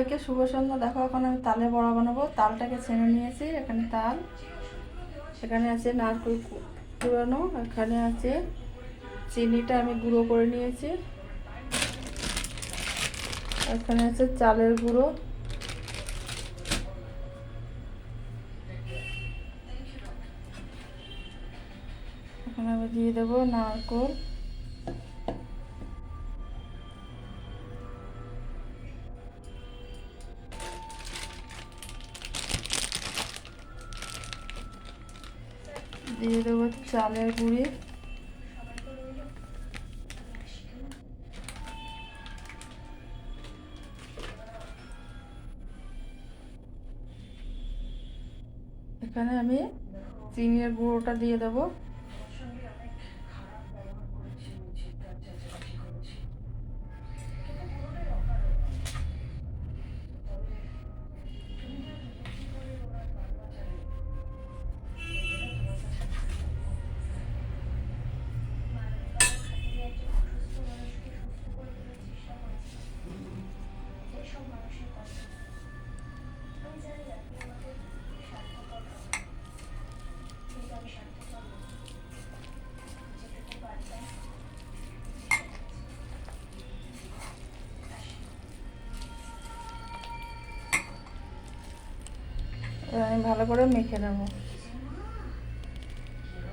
সবাইকে শুভ সন্ধ্যা। দেখো এখন আমি তালে বড়া বানাবো। তালটাকে ছেনে নিয়েছি, এখানে তাল, এখানে আছে নারকেল কুড়ানো, এখানে আছে চিনিটা আমি গুঁড়ো করে নিয়েছি, এখানে আছে চালের গুঁড়ো, এখানে আমি দিয়ে দেবো নারকেল, দিয়ে দেবো চালের গুঁড়ি, এখানে আমি চিনির গুঁড়োটা দিয়ে দেবো, আমি ভালো করে মেখে নেবো।